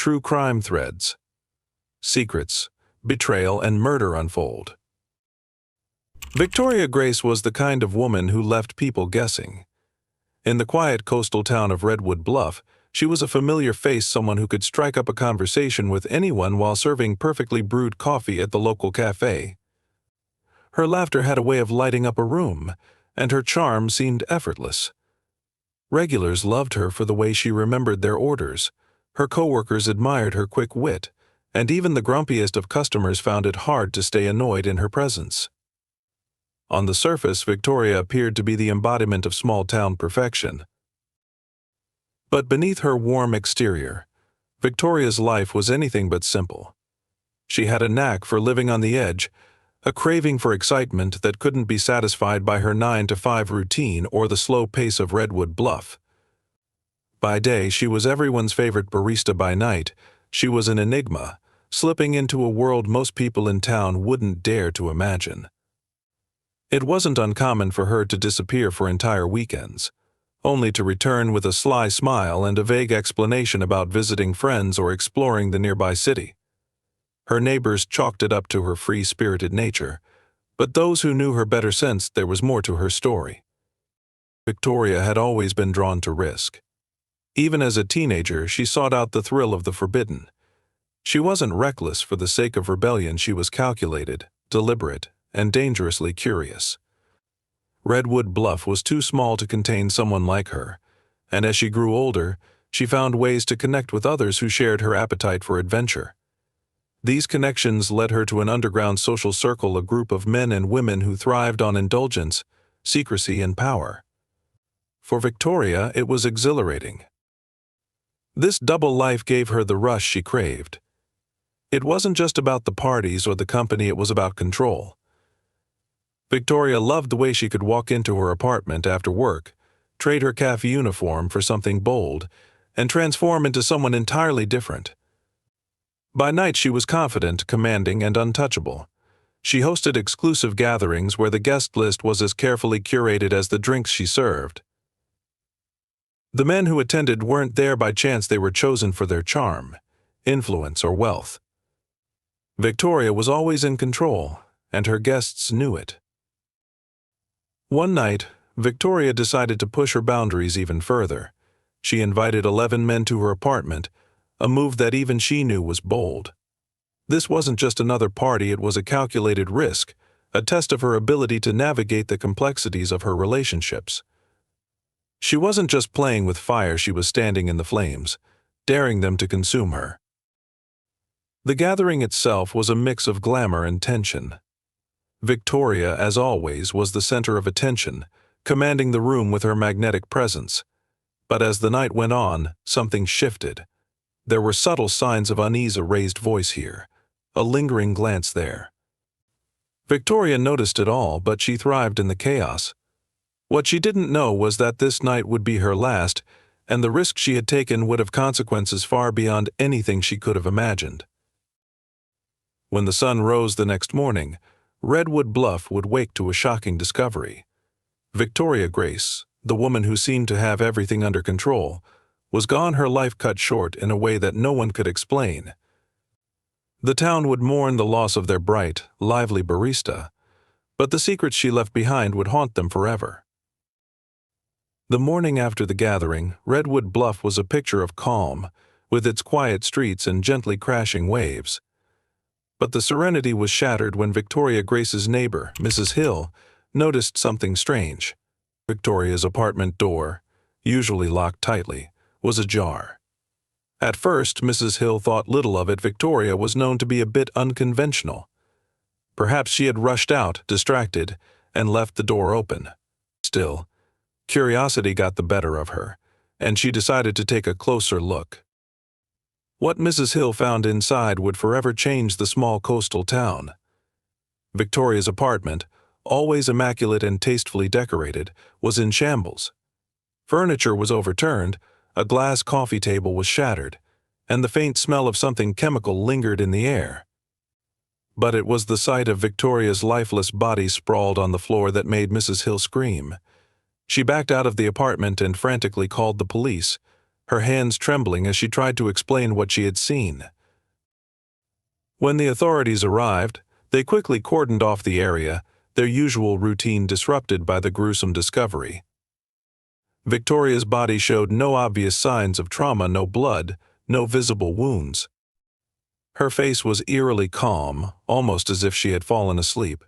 True crime threads. Secrets, betrayal, and murder unfold. Victoria Grace was the kind of woman who left people guessing. In the quiet coastal town of Redwood Bluff, she was a familiar face, someone who could strike up a conversation with anyone while serving perfectly brewed coffee at the local cafe. Her laughter had a way of lighting up a room, and her charm seemed effortless. Regulars loved her for the way she remembered their orders. Her coworkers admired her quick wit, and even the grumpiest of customers found it hard to stay annoyed in her presence. On the surface, Victoria appeared to be the embodiment of small-town perfection. But beneath her warm exterior, Victoria's life was anything but simple. She had a knack for living on the edge, a craving for excitement that couldn't be satisfied by her 9-to-5 routine or the slow pace of Redwood Bluff. By day, she was everyone's favorite barista. By night, she was an enigma, slipping into a world most people in town wouldn't dare to imagine. It wasn't uncommon for her to disappear for entire weekends, only to return with a sly smile and a vague explanation about visiting friends or exploring the nearby city. Her neighbors chalked it up to her free-spirited nature, but those who knew her better sensed there was more to her story. Victoria had always been drawn to risk. Even as a teenager, she sought out the thrill of the forbidden. She wasn't reckless for the sake of rebellion. She was calculated, deliberate, and dangerously curious. Redwood Bluff was too small to contain someone like her, and as she grew older, she found ways to connect with others who shared her appetite for adventure. These connections led her to an underground social circle, a group of men and women who thrived on indulgence, secrecy, and power. For Victoria, it was exhilarating. This double life gave her the rush she craved. It wasn't just about the parties or the company, it was about control. Victoria loved the way she could walk into her apartment after work, trade her cafe uniform for something bold, and transform into someone entirely different. By night, she was confident, commanding, and untouchable. She hosted exclusive gatherings where the guest list was as carefully curated as the drinks she served. The men who attended weren't there by chance. They were chosen for their charm, influence, or wealth. Victoria was always in control, and her guests knew it. One night, Victoria decided to push her boundaries even further. She invited 11 men to her apartment, a move that even she knew was bold. This wasn't just another party, it was a calculated risk, a test of her ability to navigate the complexities of her relationships. She wasn't just playing with fire, she was standing in the flames, daring them to consume her. The gathering itself was a mix of glamour and tension. Victoria, as always, was the center of attention, commanding the room with her magnetic presence. But as the night went on, something shifted. There were subtle signs of unease, a raised voice here, a lingering glance there. Victoria noticed it all, but she thrived in the chaos. What she didn't know was that this night would be her last, and the risk she had taken would have consequences far beyond anything she could have imagined. When the sun rose the next morning, Redwood Bluff would wake to a shocking discovery. Victoria Grace, the woman who seemed to have everything under control, was gone, her life cut short in a way that no one could explain. The town would mourn the loss of their bright, lively barista, but the secrets she left behind would haunt them forever. The morning after the gathering, Redwood Bluff was a picture of calm, with its quiet streets and gently crashing waves. But the serenity was shattered when Victoria Grace's neighbor, Mrs. Hill, noticed something strange. Victoria's apartment door, usually locked tightly, was ajar. At first, Mrs. Hill thought little of it. Victoria was known to be a bit unconventional. Perhaps she had rushed out, distracted, and left the door open. Still, curiosity got the better of her, and she decided to take a closer look. What Mrs. Hill found inside would forever change the small coastal town. Victoria's apartment, always immaculate and tastefully decorated, was in shambles. Furniture was overturned, a glass coffee table was shattered, and the faint smell of something chemical lingered in the air. But it was the sight of Victoria's lifeless body sprawled on the floor that made Mrs. Hill scream. She backed out of the apartment and frantically called the police. her hands trembling as she tried to explain what she had seen. When the authorities arrived, they quickly cordoned off the area, their usual routine disrupted by the gruesome discovery. Victoria's body showed no obvious signs of trauma, no blood, no visible wounds. Her face was eerily calm, almost as if she had fallen asleep.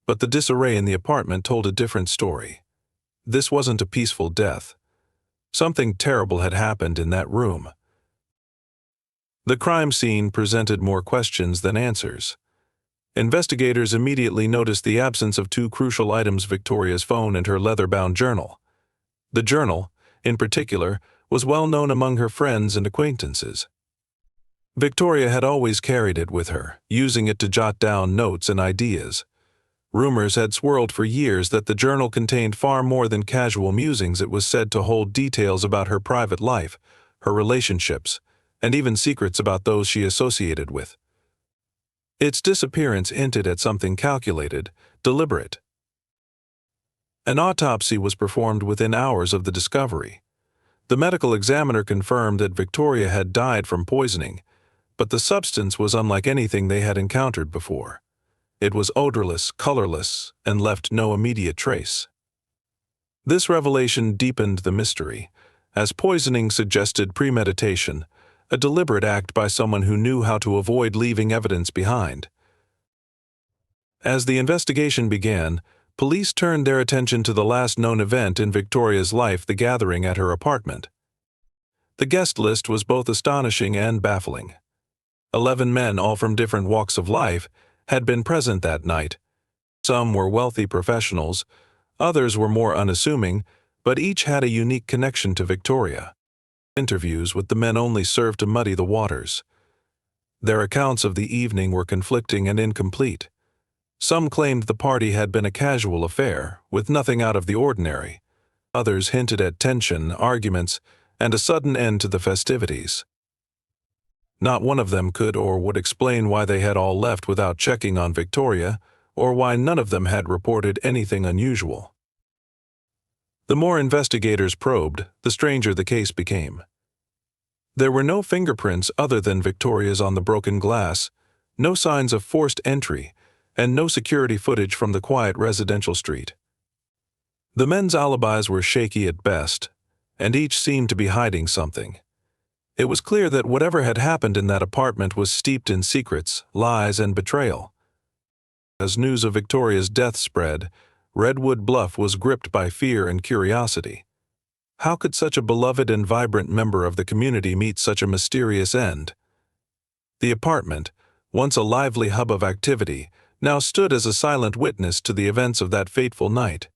But the disarray in the apartment told a different story. This wasn't a peaceful death. Something terrible had happened in that room. The crime scene presented more questions than answers. Investigators immediately noticed the absence of two crucial items: Victoria's phone and her leather-bound journal. The journal, in particular, was well known among her friends and acquaintances. Victoria had always carried it with her, using it to jot down notes and ideas. Rumors had swirled for years that the journal contained far more than casual musings. It was said to hold details about her private life, her relationships, and even secrets about those she associated with. Its disappearance hinted at something calculated, deliberate. An autopsy was performed within hours of the discovery. The medical examiner confirmed that Victoria had died from poisoning, but the substance was unlike anything they had encountered before. It was odorless, colorless, and left no immediate trace. This revelation deepened the mystery, as poisoning suggested premeditation, a deliberate act by someone who knew how to avoid leaving evidence behind. As the investigation began, police turned their attention to the last known event in Victoria's life: the gathering at her apartment. The guest list was both astonishing and baffling. 11 men, all from different walks of life, had been present that night. Some were wealthy professionals, others were more unassuming, but each had a unique connection to Victoria. Interviews with the men only served to muddy the waters. Their accounts of the evening were conflicting and incomplete. Some claimed the party had been a casual affair, with nothing out of the ordinary. Others hinted at tension, arguments, and a sudden end to the festivities. Not one of them could or would explain why they had all left without checking on Victoria, or why none of them had reported anything unusual. The more investigators probed, the stranger the case became. There were no fingerprints other than Victoria's on the broken glass, no signs of forced entry, and no security footage from the quiet residential street. The men's alibis were shaky at best, and each seemed to be hiding something. It was clear that whatever had happened in that apartment was steeped in secrets, lies, and betrayal. As news of Victoria's death spread, Redwood Bluff was gripped by fear and curiosity. How could such a beloved and vibrant member of the community meet such a mysterious end? The apartment, once a lively hub of activity, now stood as a silent witness to the events of that fateful night.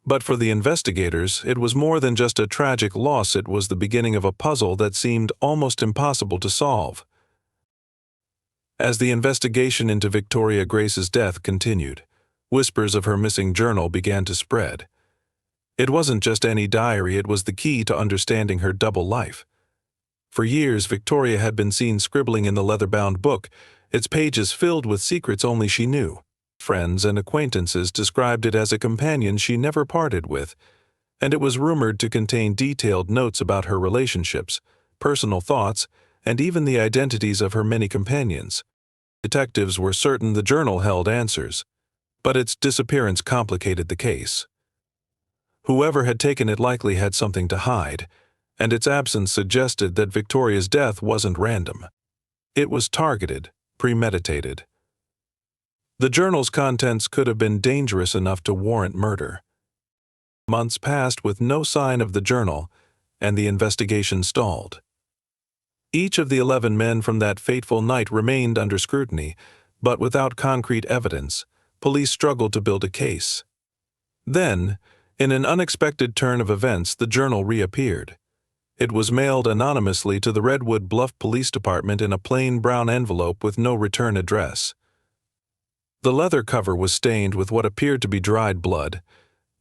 But for the investigators, it was more than just a tragic loss. It was the beginning of a puzzle that seemed almost impossible to solve. As the investigation into Victoria Grace's death continued, whispers of her missing journal began to spread. It wasn't just any diary, it was the key to understanding her double life. For years, Victoria had been seen scribbling in the leather-bound book, its pages filled with secrets only she knew. Friends and acquaintances described it as a companion she never parted with, and it was rumored to contain detailed notes about her relationships, personal thoughts, and even the identities of her many companions. Detectives were certain the journal held answers, but its disappearance complicated the case. Whoever had taken it likely had something to hide, and its absence suggested that Victoria's death wasn't random. It was targeted, premeditated. The journal's contents could have been dangerous enough to warrant murder. Months passed with no sign of the journal, and the investigation stalled. Each of the 11 men from that fateful night remained under scrutiny, but without concrete evidence, police struggled to build a case. Then, in an unexpected turn of events, the journal reappeared. It was mailed anonymously to the Redwood Bluff Police Department in a plain brown envelope with no return address. The leather cover was stained with what appeared to be dried blood,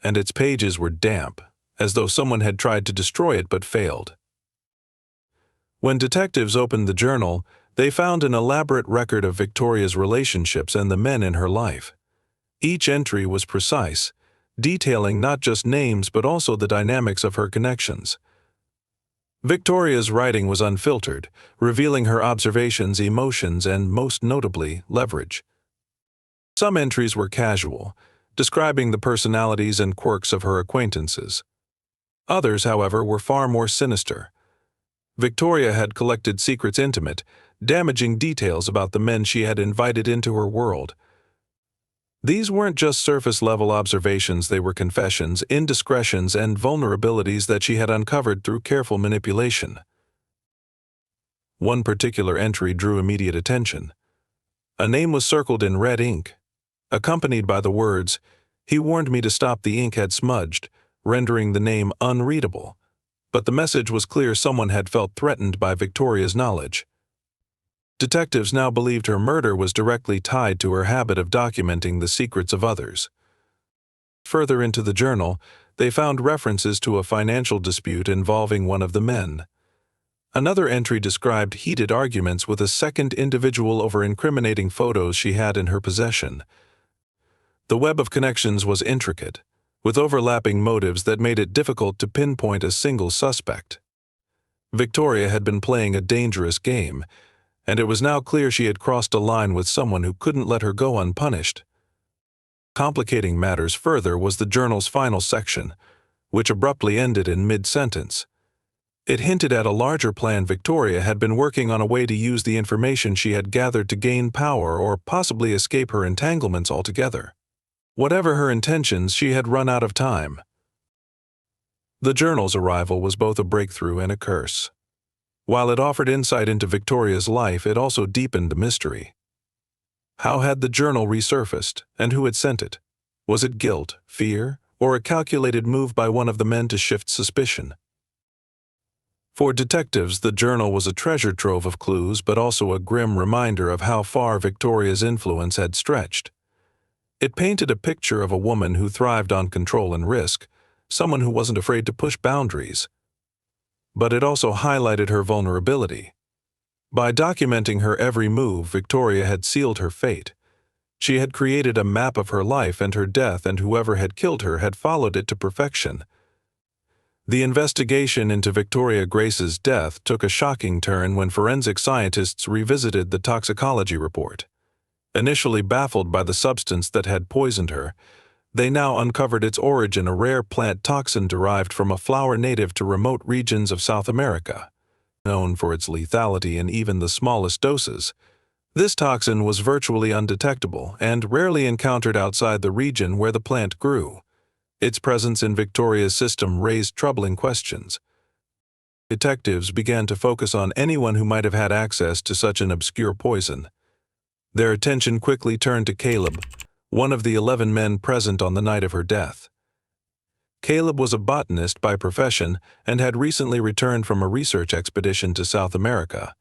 and its pages were damp, as though someone had tried to destroy it but failed. When detectives opened the journal, they found an elaborate record of Victoria's relationships and the men in her life. Each entry was precise, detailing not just names but also the dynamics of her connections. Victoria's writing was unfiltered, revealing her observations, emotions, and, most notably, leverage. Some entries were casual, describing the personalities and quirks of her acquaintances. Others, however, were far more sinister. Victoria had collected secrets intimate, damaging details about the men she had invited into her world. These weren't just surface-level observations, they were confessions, indiscretions, and vulnerabilities that she had uncovered through careful manipulation. One particular entry drew immediate attention. A name was circled in red ink, accompanied by the words, "He warned me to stop." The ink had smudged, rendering the name unreadable, but the message was clear: someone had felt threatened by Victoria's knowledge. Detectives now believed her murder was directly tied to her habit of documenting the secrets of others. Further into the journal, they found references to a financial dispute involving one of the men. Another entry described heated arguments with a second individual over incriminating photos she had in her possession. The web of connections was intricate, with overlapping motives that made it difficult to pinpoint a single suspect. Victoria had been playing a dangerous game, and it was now clear she had crossed a line with someone who couldn't let her go unpunished. Complicating matters further was the journal's final section, which abruptly ended in mid-sentence. It hinted at a larger plan. Victoria had been working on a way to use the information she had gathered to gain power or possibly escape her entanglements altogether. Whatever her intentions, she had run out of time. The journal's arrival was both a breakthrough and a curse. While it offered insight into Victoria's life, it also deepened the mystery. How had the journal resurfaced, and who had sent it? Was it guilt, fear, or a calculated move by one of the men to shift suspicion? For detectives, the journal was a treasure trove of clues, but also a grim reminder of how far Victoria's influence had stretched. It painted a picture of a woman who thrived on control and risk, someone who wasn't afraid to push boundaries. But it also highlighted her vulnerability. By documenting her every move, Victoria had sealed her fate. She had created a map of her life and her death, and whoever had killed her had followed it to perfection. The investigation into Victoria Grace's death took a shocking turn when forensic scientists revisited the toxicology report. Initially baffled by the substance that had poisoned her, they now uncovered its origin: a rare plant toxin derived from a flower native to remote regions of South America. Known for its lethality in even the smallest doses, this toxin was virtually undetectable and rarely encountered outside the region where the plant grew. Its presence in Victoria's system raised troubling questions. Detectives began to focus on anyone who might have had access to such an obscure poison. Their attention quickly turned to Caleb, one of the 11 men present on the night of her death. Caleb was a botanist by profession and had recently returned from a research expedition to South America.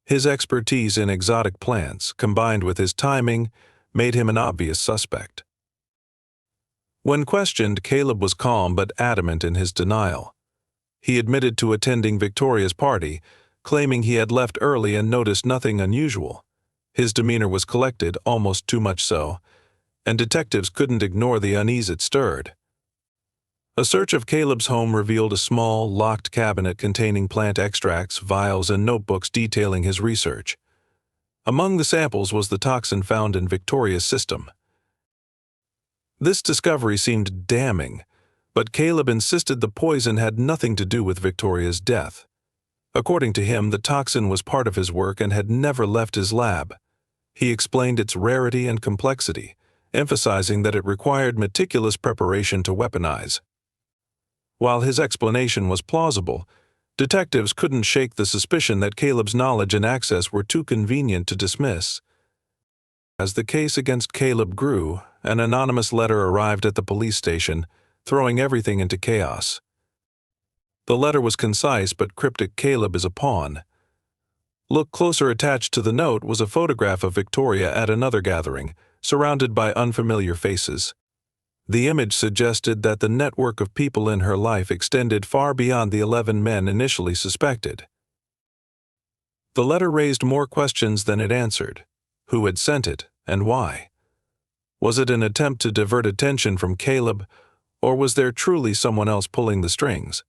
His expertise in exotic plants, combined with his timing, made him an obvious suspect. When questioned, Caleb was calm but adamant in his denial. He admitted to attending Victoria's party, claiming he had left early and noticed nothing unusual. His demeanor was collected, almost too much so, and detectives couldn't ignore the unease it stirred. A search of Caleb's home revealed a small, locked cabinet containing plant extracts, vials, and notebooks detailing his research. Among the samples was the toxin found in Victoria's system. This discovery seemed damning, but Caleb insisted the poison had nothing to do with Victoria's death. According to him, the toxin was part of his work and had never left his lab. He explained its rarity and complexity, emphasizing that it required meticulous preparation to weaponize. While his explanation was plausible, detectives couldn't shake the suspicion that Caleb's knowledge and access were too convenient to dismiss. As the case against Caleb grew, an anonymous letter arrived at the police station, throwing everything into chaos. The letter was concise but cryptic: "Caleb is a pawn." Look closer. Attached to the note was a photograph of Victoria at another gathering, surrounded by unfamiliar faces. The image suggested that the network of people in her life extended far beyond the 11 men initially suspected. The letter raised more questions than it answered. Who had sent it, and why? Was it an attempt to divert attention from Caleb, or was there truly someone else pulling the strings?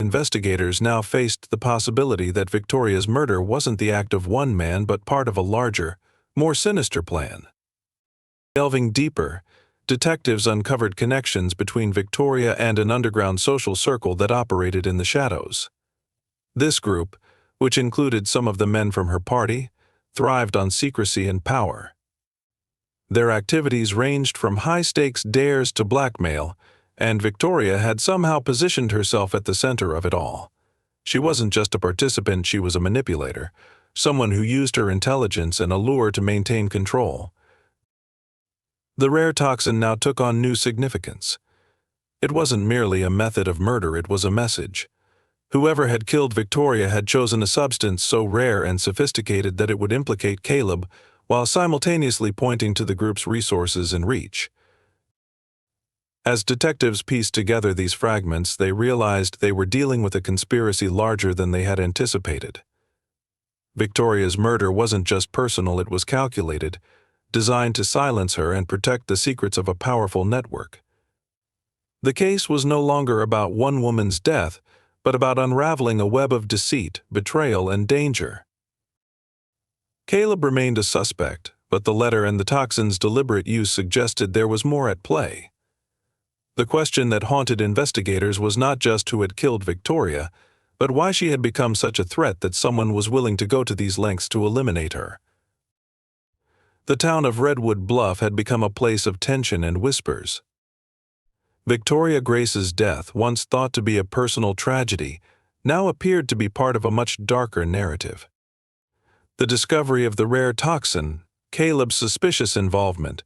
Investigators now faced the possibility that Victoria's murder wasn't the act of one man but part of a larger, more sinister plan. Delving deeper, detectives uncovered connections between Victoria and an underground social circle that operated in the shadows. This group, which included some of the men from her party, thrived on secrecy and power. Their activities ranged from high-stakes dares to blackmail, and Victoria had somehow positioned herself at the center of it all. She wasn't just a participant, she was a manipulator, someone who used her intelligence and allure to maintain control. The rare toxin now took on new significance. It wasn't merely a method of murder, it was a message. Whoever had killed Victoria had chosen a substance so rare and sophisticated that it would implicate Caleb, while simultaneously pointing to the group's resources and reach. As detectives pieced together these fragments, they realized they were dealing with a conspiracy larger than they had anticipated. Victoria's murder wasn't just personal, it was calculated, designed to silence her and protect the secrets of a powerful network. The case was no longer about one woman's death, but about unraveling a web of deceit, betrayal, and danger. Caleb remained a suspect, but the letter and the toxin's deliberate use suggested there was more at play. The question that haunted investigators was not just who had killed Victoria, but why she had become such a threat that someone was willing to go to these lengths to eliminate her. The town of Redwood Bluff had become a place of tension and whispers. Victoria Grace's death, once thought to be a personal tragedy, now appeared to be part of a much darker narrative. The discovery of the rare toxin, Caleb's suspicious involvement,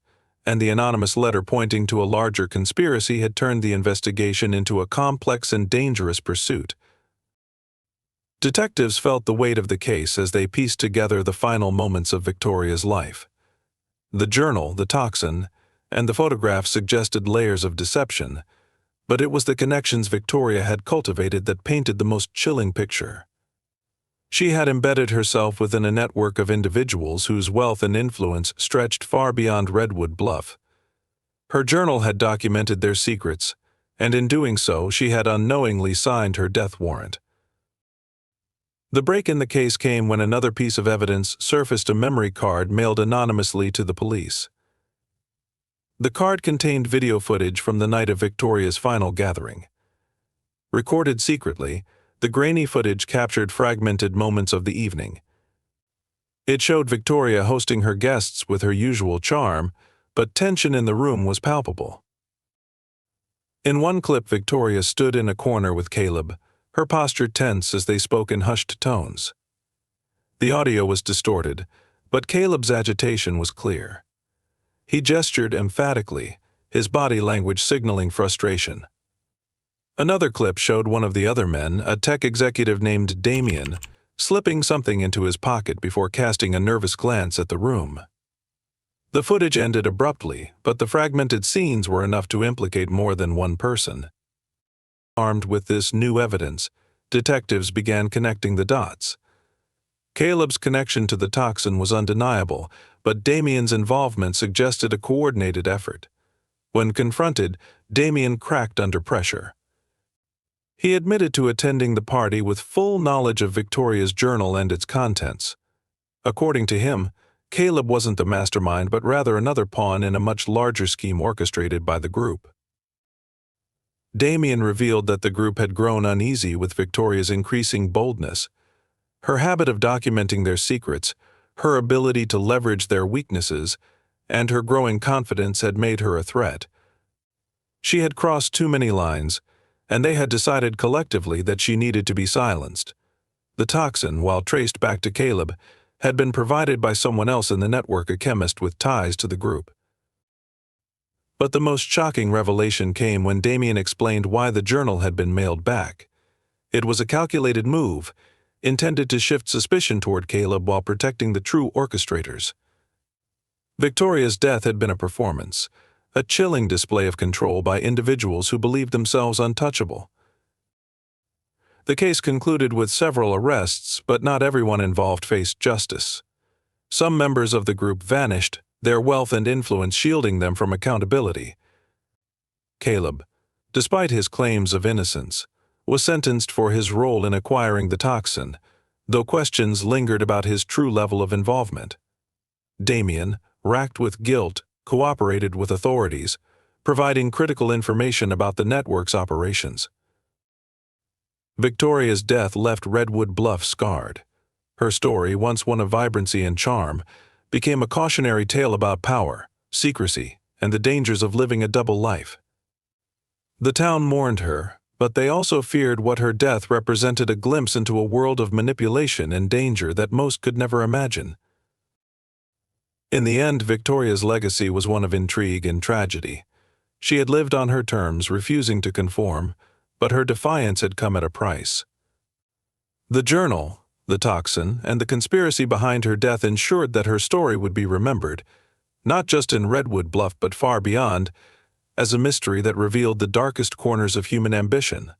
and the anonymous letter pointing to a larger conspiracy had turned the investigation into a complex and dangerous pursuit. Detectives felt the weight of the case as they pieced together the final moments of Victoria's life. The journal, the toxin, and the photographs suggested layers of deception, but it was the connections Victoria had cultivated that painted the most chilling picture. She had embedded herself within a network of individuals whose wealth and influence stretched far beyond Redwood Bluff. Her journal had documented their secrets, and in doing so, she had unknowingly signed her death warrant. The break in the case came when another piece of evidence surfaced: a memory card mailed anonymously to the police. The card contained video footage from the night of Victoria's final gathering. Recorded secretly, the grainy footage captured fragmented moments of the evening. It showed Victoria hosting her guests with her usual charm, but tension in the room was palpable. In one clip, Victoria stood in a corner with Caleb, her posture tense as they spoke in hushed tones. The audio was distorted, but Caleb's agitation was clear. He gestured emphatically, his body language signaling frustration. Another clip showed one of the other men, a tech executive named Damien, slipping something into his pocket before casting a nervous glance at the room. The footage ended abruptly, but the fragmented scenes were enough to implicate more than one person. Armed with this new evidence, detectives began connecting the dots. Caleb's connection to the toxin was undeniable, but Damien's involvement suggested a coordinated effort. When confronted, Damien cracked under pressure. He admitted to attending the party with full knowledge of Victoria's journal and its contents. According to him, Caleb wasn't the mastermind but rather another pawn in a much larger scheme orchestrated by the group. Damien revealed that the group had grown uneasy with Victoria's increasing boldness. Her habit of documenting their secrets, her ability to leverage their weaknesses, and her growing confidence had made her a threat. She had crossed too many lines, and they had decided collectively that she needed to be silenced. The toxin, while traced back to Caleb, had been provided by someone else in the network, a chemist with ties to the group. But the most shocking revelation came when Damien explained why the journal had been mailed back. It was a calculated move, intended to shift suspicion toward Caleb while protecting the true orchestrators. Victoria's death had been a performance, a chilling display of control by individuals who believed themselves untouchable. The case concluded with several arrests, but not everyone involved faced justice. Some members of the group vanished, their wealth and influence shielding them from accountability. Caleb, despite his claims of innocence, was sentenced for his role in acquiring the toxin, though questions lingered about his true level of involvement. Damien, racked with guilt, cooperated with authorities, providing critical information about the network's operations. Victoria's death left Redwood Bluff scarred. Her story, once one of vibrancy and charm, became a cautionary tale about power, secrecy, and the dangers of living a double life. The town mourned her, but they also feared what her death represented a glimpse into a world of manipulation and danger that most could never imagine. In the end, Victoria's legacy was one of intrigue and tragedy. She had lived on her terms, refusing to conform, but her defiance had come at a price. The journal, the toxin, and the conspiracy behind her death ensured that her story would be remembered, not just in Redwood Bluff but far beyond, as a mystery that revealed the darkest corners of human ambition.